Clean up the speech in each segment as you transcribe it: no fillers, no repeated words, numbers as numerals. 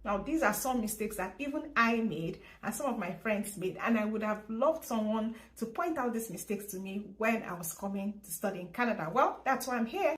Now, these are some mistakes that even I made and some of my friends made, and I would have loved someone to point out these mistakes to me when I was coming to study in Canada. Well, that's why I'm here.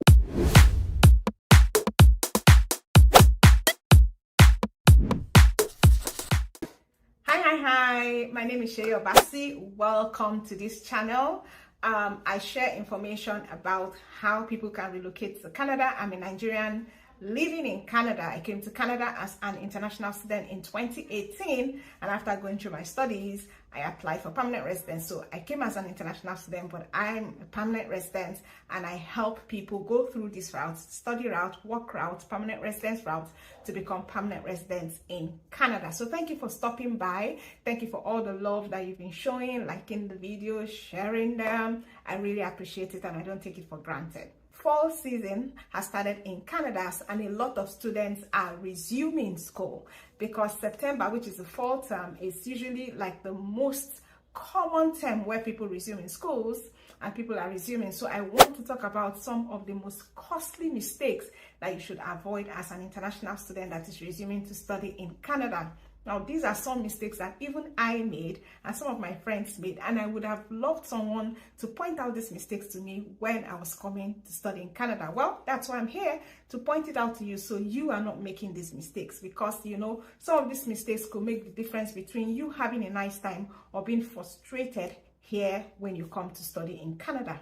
Hi, my name is Seyi Obasi. Welcome to this channel. I share information about how people can relocate to Canada. I'm a Nigerian living in Canada. I came to Canada as an international student in 2018, and after going through my studies, I applied for permanent residence. So I came as an international student, but I'm a permanent resident, and I help people go through this route: study route, work route, permanent residence route, to become permanent residents in Canada. So thank you for stopping by. Thank you for all the love that you've been showing, liking the videos, sharing them. I really appreciate it, and I don't take it for granted. Fall season has started in Canada, and a lot of students are resuming school because September, which is the fall term, is usually like the most common term where people resume in schools and people are resuming. So I want to talk about some of the most costly mistakes that you should avoid as an international student that is resuming to study in Canada. Now, these are some mistakes that even I made and some of my friends made, and I would have loved someone to point out these mistakes to me when I was coming to study in Canada. Well, that's why I'm here, to point it out to you so you are not making these mistakes, because you know some of these mistakes could make the difference between you having a nice time or being frustrated here when you come to study in Canada.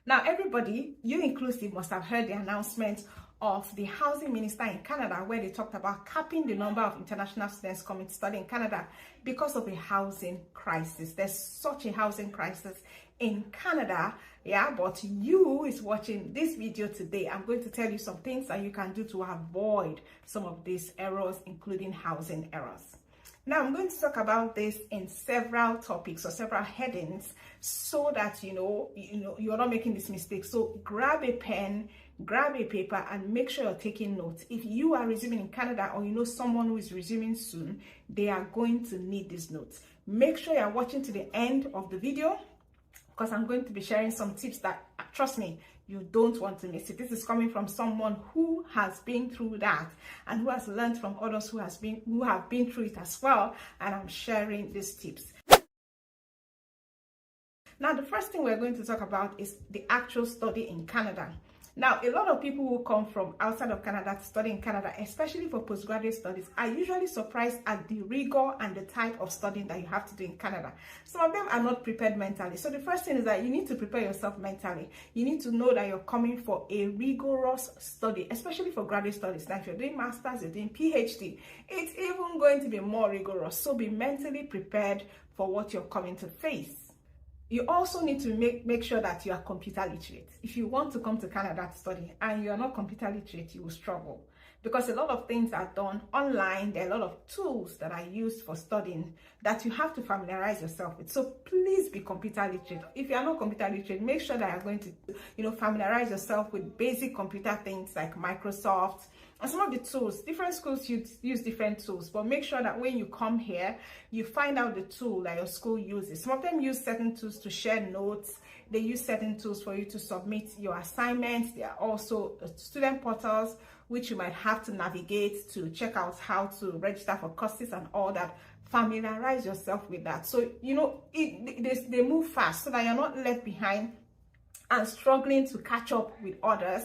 Now, everybody, you inclusive, must have heard the announcement of the housing minister in Canada, where they talked about capping the number of international students coming to study in Canada because of a housing crisis. There's such a housing crisis in Canada, but you is watching this video today. I'm going to tell you some things that you can do to avoid some of these errors, including housing errors. Now, I'm going to talk about this in several topics or several headings so that you're not making this mistake. So grab a pen, grab a paper, and make sure you're taking notes. If you are resuming in Canada or you know someone who is resuming soon, they are going to need these notes. Make sure you're watching to the end of the video, because I'm going to be sharing some tips that, trust me, you don't want to miss it. This is coming from someone who has been through that and who has learned from others who have been through it as well, and I'm sharing these tips. Now, the first thing we're going to talk about is the actual study in Canada. Now, a lot of people who come from outside of Canada to study in Canada, especially for postgraduate studies, are usually surprised at the rigor and the type of studying that you have to do in Canada. Some of them are not prepared mentally. So the first thing is that you need to prepare yourself mentally. You need to know that you're coming for a rigorous study, especially for graduate studies. Now, if you're doing masters, you're doing PhD, it's even going to be more rigorous. So be mentally prepared for what you're coming to face. You also need to make sure that you are computer literate. If you want to come to Canada to study and you are not computer literate, you will struggle, because a lot of things are done online. There are a lot of tools that are used for studying that you have to familiarize yourself with. So please be computer literate. If you are not computer literate, make sure that you're going to familiarize yourself with basic computer things like Microsoft and some of the tools. Different schools use different tools, but make sure that when you come here, you find out the tool that your school uses. Some of them use certain tools to share notes. They use certain tools for you to submit your assignments. There are also student portals which you might have to navigate to check out how to register for courses and all that. Familiarize yourself with that, so they move fast, so that you're not left behind and struggling to catch up with others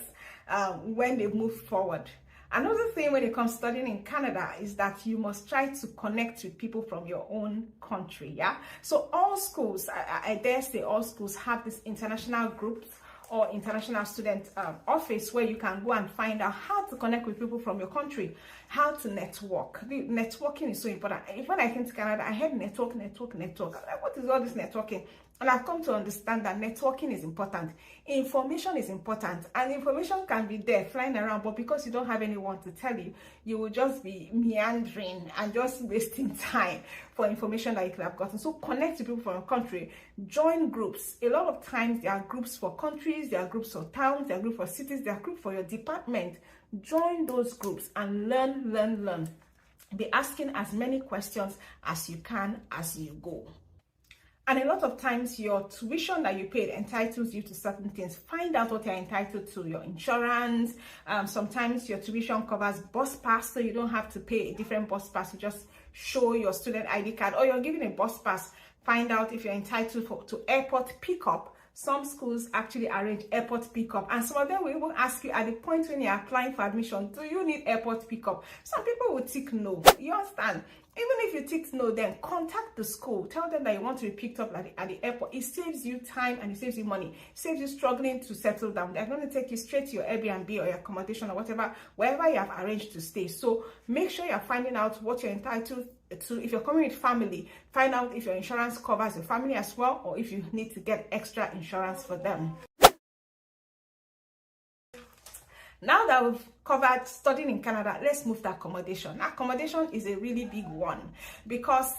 when they move forward. Another thing when it comes to studying in Canada is that you must try to connect with people from your own country. So all schools, I dare say all schools, have this international groups or international student office where you can go and find out how to connect with people from your country, how to network. Networking is so important. When I came to Canada, I heard network. I'm like, what is all this networking? And I've come to understand that networking is important. Information is important, and information can be there flying around, but because you don't have anyone to tell you, you will just be meandering and just wasting time for information that you could have gotten. So connect to people from your country, join groups. A lot of times there are groups for countries, there are groups for towns, there are groups for cities, there are groups for your department. Join those groups and learn. Be asking as many questions as you can as you go. And a lot of times your tuition that you paid entitles you to certain things. Find out what you're entitled to, your insurance. Sometimes your tuition covers bus pass, so you don't have to pay a different bus pass. You just show your student ID card, or you're given a bus pass. Find out if you're entitled to airport pickup. Some schools actually arrange airport pickup, and some of them will even ask you at the point when you're applying for admission, do you need airport pickup? Some people will tick no. You understand? Even if you tick no, then contact the school. Tell them that you want to be picked up at the airport. It saves you time and it saves you money. It saves you struggling to settle down. They're going to take you straight to your Airbnb or your accommodation or whatever, wherever you have arranged to stay. So make sure you're finding out what you're entitled to. If you're coming with family, find out if your insurance covers your family as well, or if you need to get extra insurance for them. Now that we've covered studying in Canada, let's move to accommodation. Accommodation is a really big one because,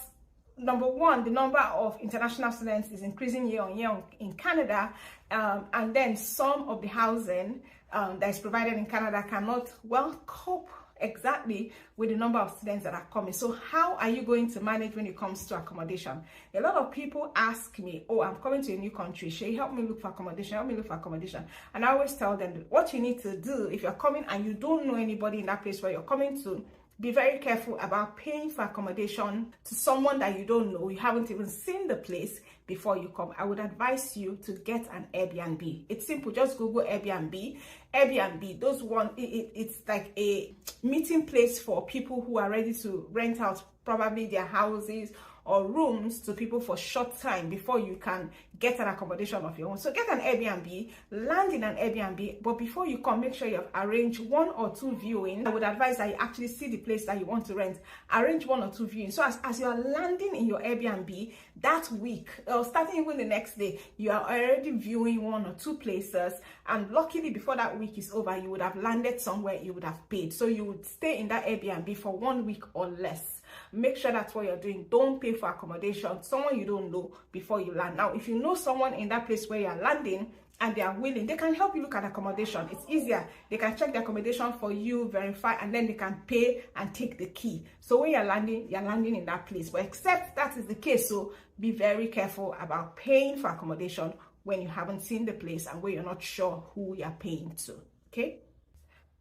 number one, the number of international students is increasing year on year in Canada, and then some of the housing that is provided in Canada cannot well cope exactly with the number of students that are coming. So how are you going to manage when it comes to accommodation? A lot of people ask me, oh, I'm coming to a new country, Seyi, help me look for accommodation, help me look for accommodation. And I always tell them what you need to do if you're coming and you don't know anybody in that place where you're coming to. Be very careful about paying for accommodation to someone that you don't know. You haven't even seen the place before you come. I would advise you to get an Airbnb. It's simple. Just Google Airbnb. Airbnb, it's like a meeting place for people who are ready to rent out probably their houses or rooms to people for short time before you can get an accommodation of your own. So get an Airbnb, land in an Airbnb, but before you come, make sure you have arranged 1 or 2 viewings. I would advise that you actually see the place that you want to rent. Arrange 1 or 2 viewings. So as you are landing in your Airbnb that week, or starting even the next day, you are already viewing 1 or 2 places. And luckily, before that week is over, you would have landed somewhere you would have paid. So you would stay in that Airbnb for 1 week or less. Make sure that's what you're doing. Don't pay for accommodation, someone you don't know, before you land. Now, if you know someone in that place where you're landing and they are willing, they can help you look at accommodation. It's easier. They can check the accommodation for you, verify, and then they can pay and take the key. So when you're landing in that place. But except that is the case, so be very careful about paying for accommodation when you haven't seen the place and when you're not sure who you're paying to. Okay?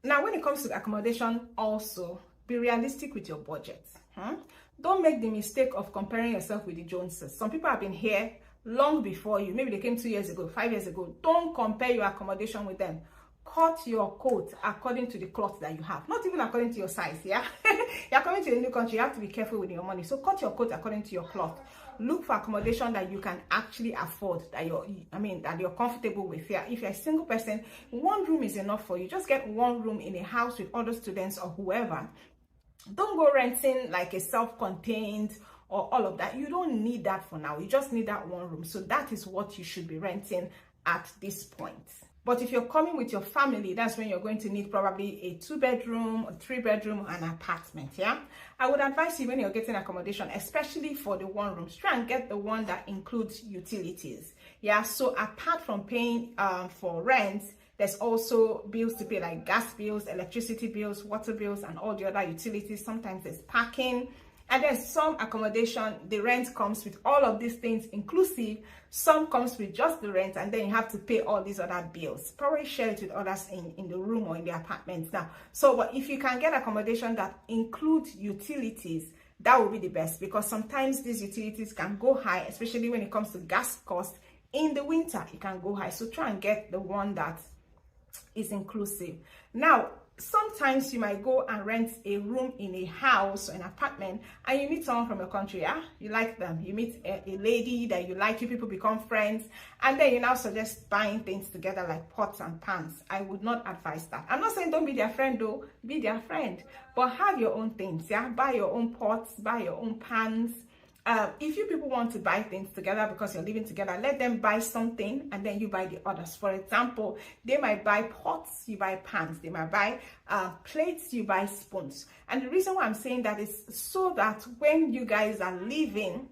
Now, when it comes to accommodation, also be realistic with your budget. Don't make the mistake of comparing yourself with the Joneses. Some people have been here long before you. Maybe they came 2 years ago, 5 years ago. Don't compare your accommodation with them. Cut your coat according to the cloth that you have, not even according to your size. Yeah, you're coming to a new country, you have to be careful with your money. So cut your coat according to your cloth. Look for accommodation that you can actually afford, that you're comfortable with. Yeah, if you're a single person, 1 room is enough for you. Just get 1 room in a house with other students or whoever. Don't go renting like a self-contained or all of that. You don't need that for now. You just need that 1 room. So that is what you should be renting at this point. But if you're coming with your family, that's when you're going to need probably a 2-bedroom or 3-bedroom, an apartment. Yeah, I would advise you when you're getting accommodation, especially for the 1 room, try and get the one that includes utilities. Yeah, so apart from paying for rent, there's also bills to pay, like gas bills, electricity bills, water bills, and all the other utilities. Sometimes there's parking. And then some accommodation, the rent comes with all of these things inclusive. Some comes with just the rent, and then you have to pay all these other bills. Probably share it with others in the room or in the apartment now. So but if you can get accommodation that includes utilities, that will be the best, because sometimes these utilities can go high, especially when it comes to gas cost. In the winter, it can go high. So try and get the one that is inclusive. Now, sometimes you might go and rent a room in a house or an apartment, and you meet someone from your country. Yeah, you like them. You meet a lady that you like. You people become friends, and then you now suggest buying things together like pots and pans. I would not advise that. I'm not saying don't be their friend though. Be their friend, but have your own things. Yeah, buy your own pots, buy your own pans. If you people want to buy things together because you're living together, let them buy something and then you buy the others. For example, they might buy pots, you buy pans. They might buy plates, you buy spoons. And the reason why I'm saying that is so that when you guys are living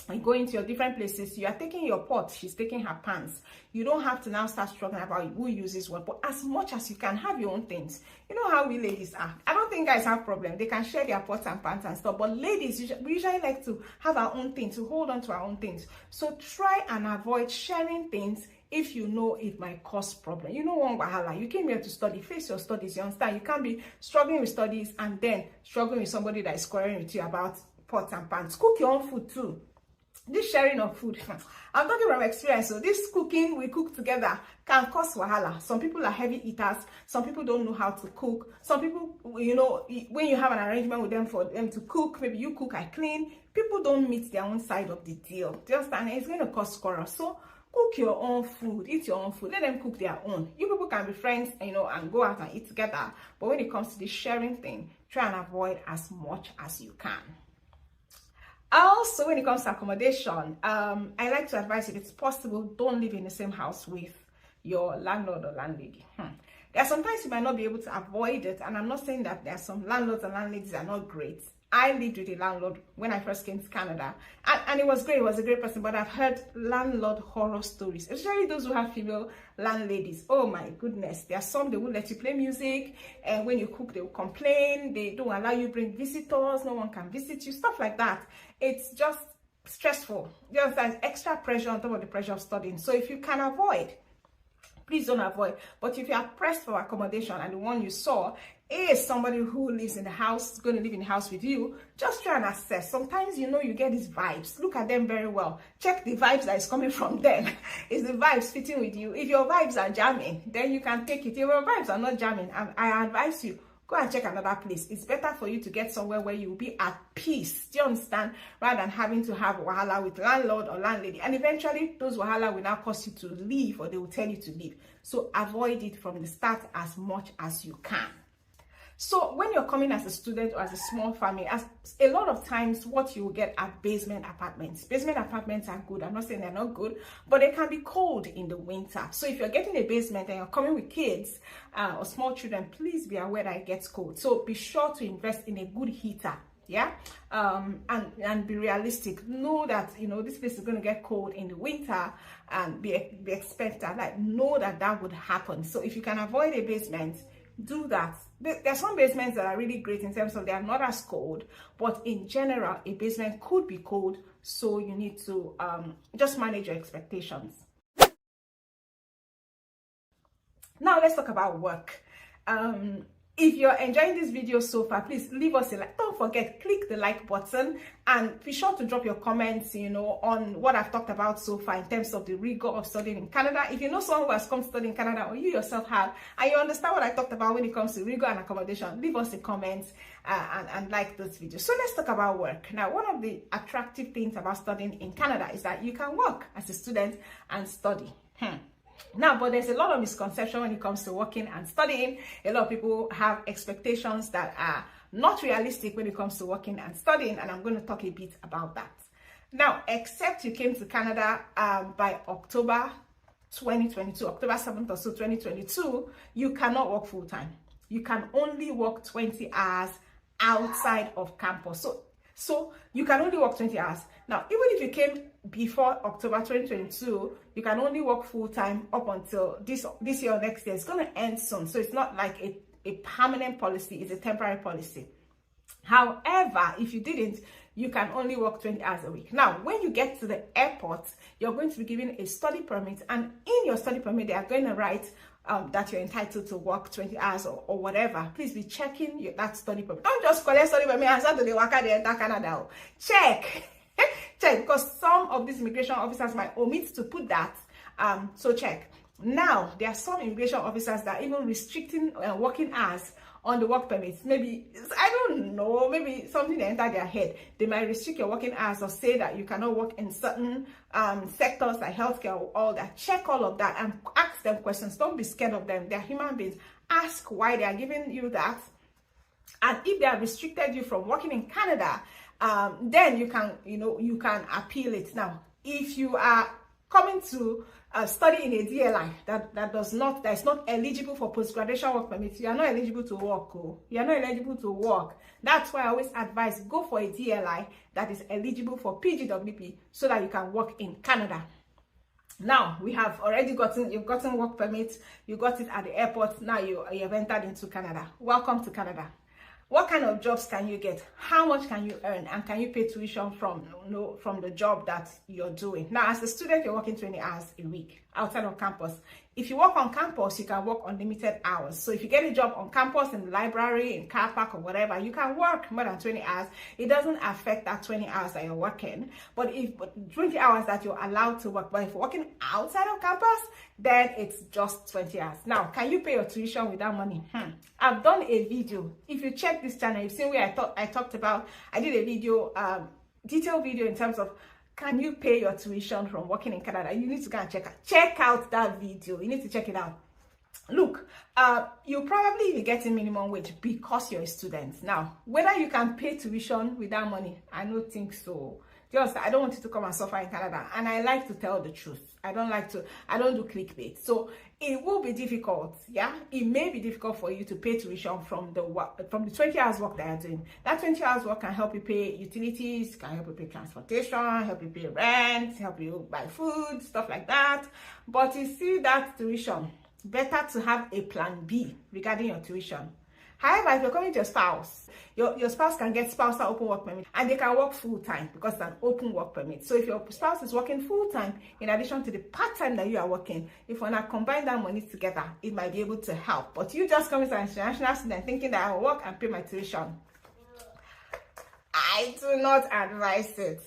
and going to your different places, you are taking your pot, she's taking her pants. You don't have to now start struggling about who uses what, but as much as you can, have your own things. You know how we ladies are. I don't think guys have problem. They can share their pots and pants and stuff, but ladies, we usually like to have our own things, to hold on to our own things. So try and avoid sharing things if you know it might cause problem. You know, one wahala, you came here to study, face your studies, you understand? You can't be struggling with studies and then struggling with somebody that is quarreling with you about pots and pans. Cook your own food too. This sharing of food, I'm talking from experience. So this cooking, we cook together, can cause wahala. Some people are heavy eaters. Some people don't know how to cook. Some people, you know, when you have an arrangement with them for them to cook, maybe you cook, I clean. People don't meet their own side of the deal. Do you understand? It's going to cause quarrel. So cook your own food, eat your own food. Let them cook their own. You people can be friends, you know, and go out and eat together. But when it comes to the sharing thing, try and avoid as much as you can. Also, when it comes to accommodation, I like to advise, if it's possible, don't live in the same house with your landlord or landlady. There are sometimes you might not be able to avoid it, and I'm not saying that there are some landlords and landladies that are not great. I lived with a landlord when I first came to Canada, and it was great. It was a great person, but I've heard landlord horror stories, especially those who have female landladies. Oh my goodness, there are some, they won't let you play music, and when you cook, they will complain. They don't allow you bring visitors. No one can visit you, stuff like that. It's just stressful. There's extra pressure on top of the pressure of studying. So if you can avoid, please don't avoid. But if you are pressed for accommodation and the one you saw is somebody who lives in the house, going to live in the house with you, just try and assess. Sometimes, you know, you get these vibes. Look at them very well. Check the vibes that is coming from them. Is the vibes fitting with you? If your vibes are jamming, then you can take it. If your vibes are not jamming, I advise you, go and check another place. It's better for you to get somewhere where you will be at peace. Do you understand? Rather than having to have wahala with landlord or landlady. And eventually, those wahala will now cause you to leave, or they will tell you to leave. So avoid it from the start as much as you can. So when you're coming as a student or as a small family, as a lot of times what you will get are basement apartments. Basement apartments are good. I'm not saying they're not good, but they can be cold in the winter. So if you're getting a basement and you're coming with kids or small children, please be aware that it gets cold. So be sure to invest in a good heater. Yeah, and be realistic. Know that, you know, this place is going to get cold in the winter, and be expected. Like, know that that would happen. So if you can avoid a basement, do that. There are some basements that are really great in terms of they are not as cold, but in general, a basement could be cold. So you need to just manage your expectations. Now let's talk about work. If you're enjoying this video so far, please leave us a like. Don't forget, click the like button, and be sure to drop your comments, you know, on what I've talked about so far in terms of the rigor of studying in Canada. If you know someone who has come to study in Canada, or you yourself have, and you understand what I talked about when it comes to rigor and accommodation, leave us a comment and like this video. So let's talk about work. Now, one of the attractive things about studying in Canada is that you can work as a student and study. Now, but there's a lot of misconception when it comes to working and studying. A lot of people have expectations that are not realistic when it comes to working and studying, and I'm going to talk a bit about that. Now, except you came to Canada by October 2022, October 7th or so 2022, you cannot work full-time. You can only work 20 hours outside of campus. So you can only work 20 hours. Now, even if you came before October 2022, you can only work full-time up until this year or next year. It's going to end soon. So it's not like a permanent policy. It's a temporary policy. However, if you didn't, you can only work 20 hours a week. Now, when you get to the airport, you're going to be given a study permit. And in your study permit, they are going to write that you're entitled to work 20 hours or whatever. Please be checking that study permit. Don't just collect study permit and start to the worker the enter Canada. Check. Check, because some of these immigration officers might omit to put that. So check. Now, there are some immigration officers that are even restricting working hours on the work permits. Maybe, I don't know, maybe something that entered their head. They might restrict your working hours or say that you cannot work in certain sectors like healthcare or all that. Check all of that and ask them questions. Don't be scared of them. They're human beings. Ask why they are giving you that. And if they have restricted you from working in Canada, then you can appeal it. Now, if you are coming to study in a DLI that is not eligible for post-graduation work permit, you are not eligible to work. You are not eligible to work. That's why I always advise go for a DLI that is eligible for PGWP so that you can work in Canada. Now we have already you've gotten work permit, you got it at the airport. Now you have entered into Canada. Welcome to Canada. What kind of jobs can you get? How much can you earn? And can you pay tuition from the job that you're doing? Now, as a student, you're working 20 hours a week outside of campus. If you work on campus, you can work unlimited hours. So if you get a job on campus, in the library, in car park or whatever, you can work more than 20 hours. It doesn't affect that 20 hours that you're working. But 20 hours that you're allowed to work. But if you're working outside of campus, then it's just 20 hours. Now, can you pay your tuition without money? I've done a video. If you check this channel, you've seen where I did a video, detailed video in terms of can you pay your tuition from working in Canada. You need to go and check out that video. You need to check it out. Look, you'll probably be getting minimum wage because you're a student. Now, whether you can pay tuition without money, I don't think so. Just, I don't want you to come and suffer in Canada. And I like to tell the truth. I don't do clickbait. So it will be difficult. Yeah, it may be difficult for you to pay tuition from the 20 hours work that you're doing. That 20 hours work can help you pay utilities, can help you pay transportation, help you pay rent, help you buy food, stuff like that. But you see that tuition, better to have a plan B regarding your tuition. However, if you're coming to your spouse, your spouse can get spousal open work permit and they can work full-time because it's an open work permit. So if your spouse is working full-time, in addition to the part-time that you are working, if you want to combine that money together, it might be able to help. But you just come as an international student thinking that I will work and pay my tuition, I do not advise it.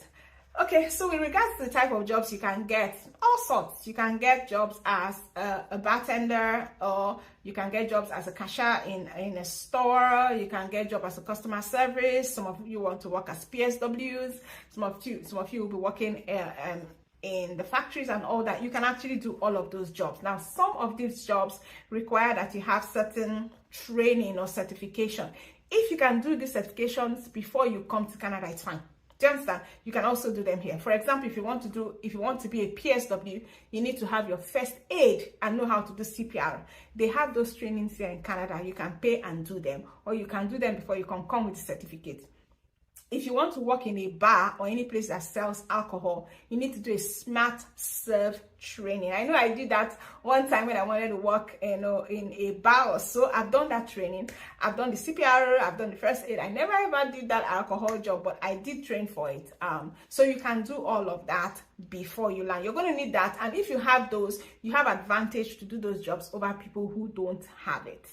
Okay, so with regards to the type of jobs you can get, all sorts. You can get jobs as a bartender, or you can get jobs as a cashier in a store. You can get job as a customer service. Some of you want to work as PSWs. Some of you will be working in the factories and all that. You can actually do all of those jobs. Now, some of these jobs require that you have certain training or certification. If you can do these certifications before you come to Canada, it's fine. Do you understand? You can also do them here. For example, if you want to be a PSW, you need to have your first aid and know how to do CPR. They have those trainings here in Canada. You can pay and do them, or you can do them before you can come with the certificate. If you want to work in a bar or any place that sells alcohol, you need to do a smart serve training. I know I did that one time when I wanted to work, in a bar or so. I've done that training. I've done the CPR. I've done the first aid. I never ever did that alcohol job, but I did train for it. So you can do all of that before you learn. You're going to need that, and if you have those, you have advantage to do those jobs over people who don't have it.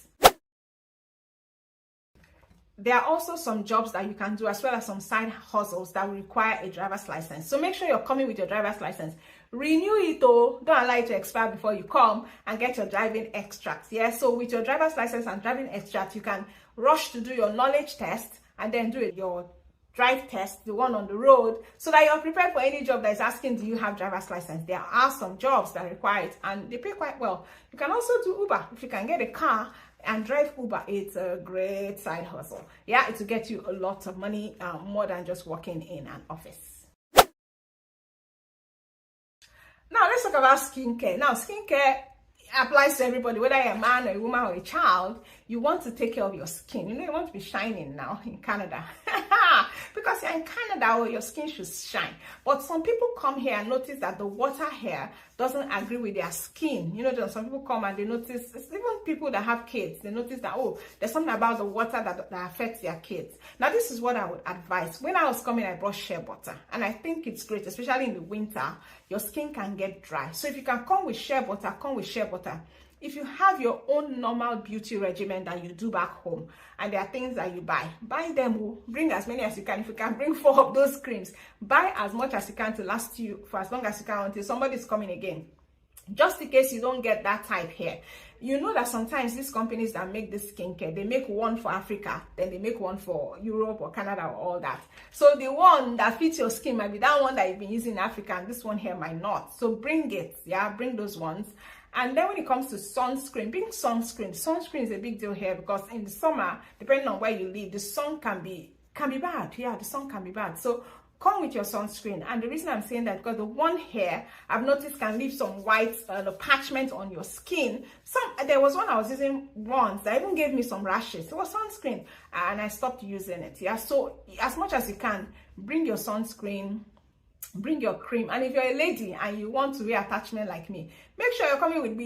There are also some jobs that you can do, as well as some side hustles that will require a driver's license. So make sure you're coming with your driver's license. Renew it though. Don't allow it to expire before you come, and get your driving extract. Yeah, so with your driver's license and driving extract, you can rush to do your knowledge test and then do your drive test, the one on the road, so that you're prepared for any job that is asking, do you have driver's license? There are some jobs that require it, and they pay quite well. You can also do Uber. If you can get a car and drive Uber, it's a great side hustle. Yeah, it will get you a lot of money, more than just working in an office. Now let's talk about skincare. Now, skincare applies to everybody, whether you're a man or a woman or a child. You want to take care of your skin. You want to be shining now in Canada. Because you're in Canada, or your skin should shine. But some people come here and notice that the water here doesn't agree with their skin. Some people come and they notice, even people that have kids, they notice that, oh, there's something about the water that affects their kids. Now, this is what I would advise. When I was coming, I brought shea butter, and I think it's great, especially in the winter. Your skin can get dry. So if you can come with shea butter, come with shea butter. If you have your own normal beauty regimen that you do back home, and there are things that you buy them. Bring as many as you can. If you can bring 4 of those creams, buy as much as you can to last you for as long as you can, until somebody's coming again. Just in case you don't get that type here. You know that sometimes these companies that make this skincare, they make one for Africa, then they make one for Europe or Canada or all that. So the one that fits your skin might be that one that you've been using in Africa, and this one here might not. So bring it. Yeah, bring those ones. And then when it comes to sunscreen, bring sunscreen. Sunscreen is a big deal here, because in the summer, depending on where you live, the sun can be bad. Yeah, the sun can be bad. So come with your sunscreen. And the reason I'm saying that, because the one here I've noticed can leave some white attachment on your skin. There was one I was using once that even gave me some rashes. It was sunscreen, and I stopped using it. Yeah, so as much as you can, bring your sunscreen, bring your cream. And if you're a lady and you want to wear attachment like me, make sure you're coming with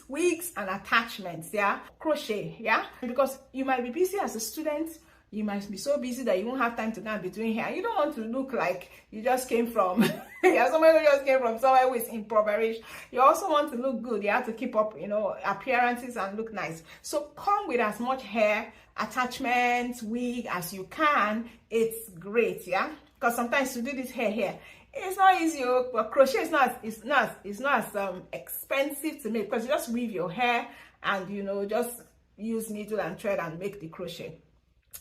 wigs and attachments. Yeah, crochet. Yeah, because you might be busy as a student. You might be so busy that you won't have time to go and be doing hair. You don't want to look like you just came from somebody who just came from somewhere who is impoverished. You also want to look good. You have to keep up, appearances and look nice. So come with as much hair attachments, wig as you can. It's great. Yeah, because sometimes to do this hair here, it's not easy, but crochet is not as expensive to make, because you just weave your hair and just use needle and thread and make the crochet.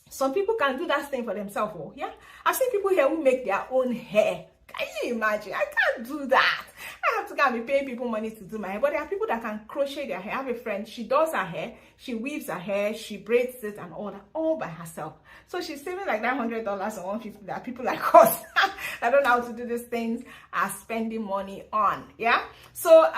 Some people can do that thing for themselves. Oh, yeah, I've seen people here who make their own hair. Can you imagine? I can't do that. I have to go and be paying people money to do my hair. But there are people that can crochet their hair. I have a friend, she does her hair, she weaves her hair, she braids it and all that, all by herself. So she's saving like $900 or $150 that people like us that don't know how to do these things are spending money on. Yeah. So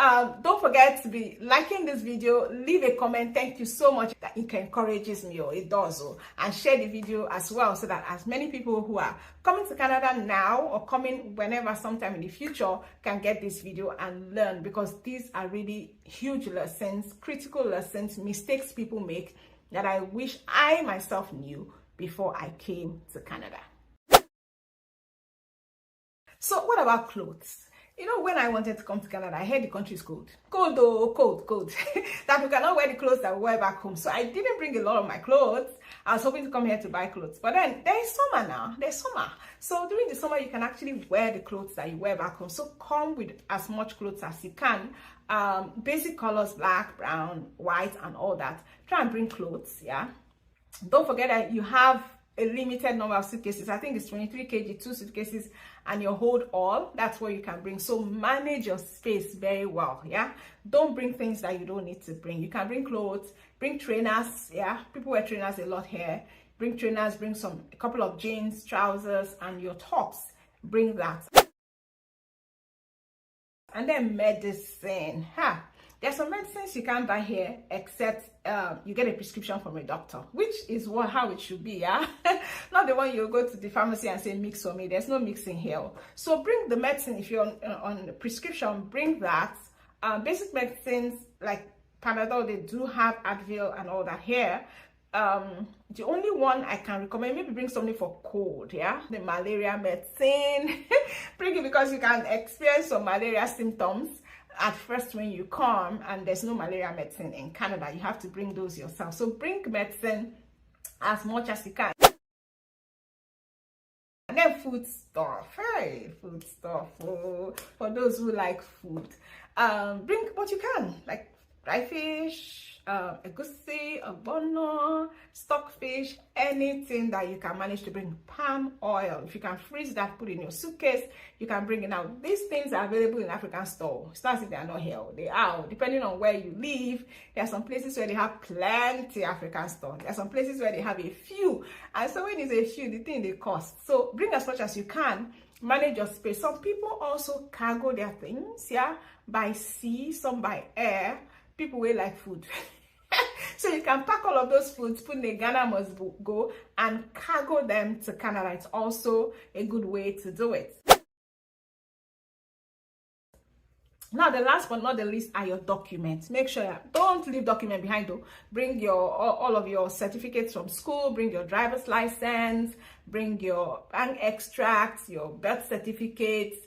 don't forget to be liking this video, leave a comment. Thank you so much. That it encourages me, or it does, and share the video as well, so that as many people who are coming to Canada now or coming whenever sometime in the future can get this video and learn, because these are really huge lessons, critical lessons, mistakes people make that I wish I myself knew before I came to Canada. So what about clothes? When I wanted to come to Canada, I heard the country is cold. Cold, though, cold. That we cannot wear the clothes that we wear back home. So I didn't bring a lot of my clothes. I was hoping to come here to buy clothes. But then there's summer now. There's summer. So during the summer, you can actually wear the clothes that you wear back home. So come with as much clothes as you can. Basic colors, black, brown, white, and all that. Try and bring clothes, yeah. Don't forget that you have a limited number of suitcases. I think it's 23 kg, 2 suitcases, and you hold all. That's what you can bring. So manage your space very well. Yeah, don't bring things that you don't need to bring. You can bring clothes, bring trainers. Yeah, people wear trainers a lot here. Bring trainers, bring a couple of jeans, trousers, and your tops. Bring that. And then medicine. There's some medicines you can't buy here except you get a prescription from a doctor, which is how it should be. Yeah, not the one you go to the pharmacy and say mix for me. There's no mixing here. So bring the medicine. If you're on a prescription, bring that. Basic medicines like Panadol, they do have Advil and all that here. The only one I can recommend, maybe bring something for cold. Yeah, the malaria medicine. Bring it because you can experience some malaria symptoms at first when you come, and there's no malaria medicine in Canada. You have to bring those yourself. So bring medicine as much as you can. And then food stuff. Hey, food stuff for those who like food. Bring what you can, like dry fish, egusi, abono, stockfish, anything that you can manage to bring. Palm oil, if you can freeze that, put in your suitcase, you can bring it out. These things are available in African store. It's not as if they are not here. They are, depending on where you live. There are some places where they have plenty African store. There are some places where they have a few, and so when it's a few, the thing they cost. So bring as much as you can. Manage your space. Some people also cargo their things, yeah, by sea, some by air. People will like food. So you can pack all of those foods, put in a Ghana must go, and cargo them to Canada. It's also a good way to do it. Now, the last but not the least are your documents. Make sure don't leave document behind though. Bring all of your certificates from school, bring your driver's license, bring your bank extracts, your birth certificates.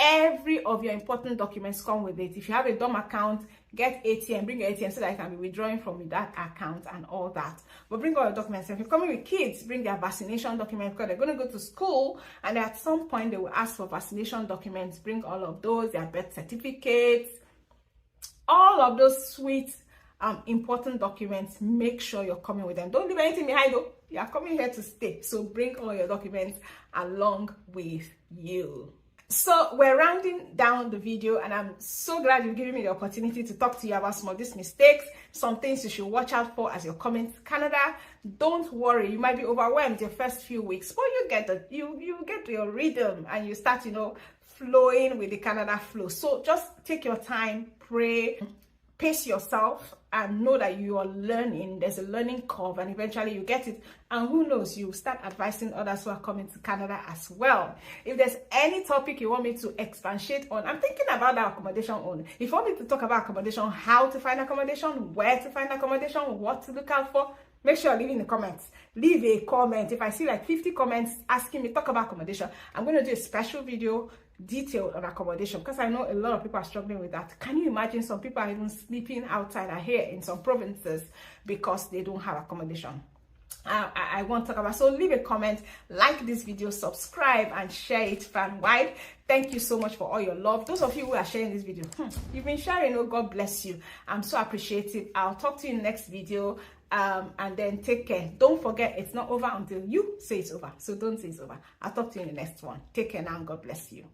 Every of your important documents come with it. If you have a dorm account, get ATM, bring your ATM so that you can be withdrawing from that account and all that. But bring all your documents. If you're coming with kids, bring their vaccination documents, because they're going to go to school and at some point they will ask for vaccination documents. Bring all of those, their birth certificates, all of those sweet important documents. Make sure you're coming with them. Don't leave anything behind though. You are coming here to stay, so bring all your documents along with you. So we're rounding down the video, and I'm so glad you've given me the opportunity to talk to you about some of these mistakes, some things you should watch out for as you're coming to Canada. Don't worry, you might be overwhelmed the first few weeks, but you get your rhythm and you start, you know, flowing with the Canada flow. So just take your time, pray, pace yourself, and know that you are learning. There's a learning curve, and eventually you get it. And who knows, you start advising others who are coming to Canada as well. If there's any topic you want me to expatiate on, I'm thinking about that accommodation on. If you want me to talk about accommodation, how to find accommodation, where to find accommodation, what to look out for, make sure you leave in the comments. Leave a comment. If I see like 50 comments asking me talk about accommodation, I'm going to do a special video detailed on accommodation, because I know a lot of people are struggling with that. Can you imagine some people are even sleeping outside here in some provinces because they don't have accommodation? I want to talk about. So leave a comment, like this video, subscribe, and share it far and wide. Thank you so much for all your love. Those of you who are sharing this video, you've been sharing. Oh, God bless you. I'm so appreciative. I'll talk to you in the next video. And then take care. Don't forget, it's not over until you say it's over. So don't say it's over. I'll talk to you in the next one. Take care now, and God bless you.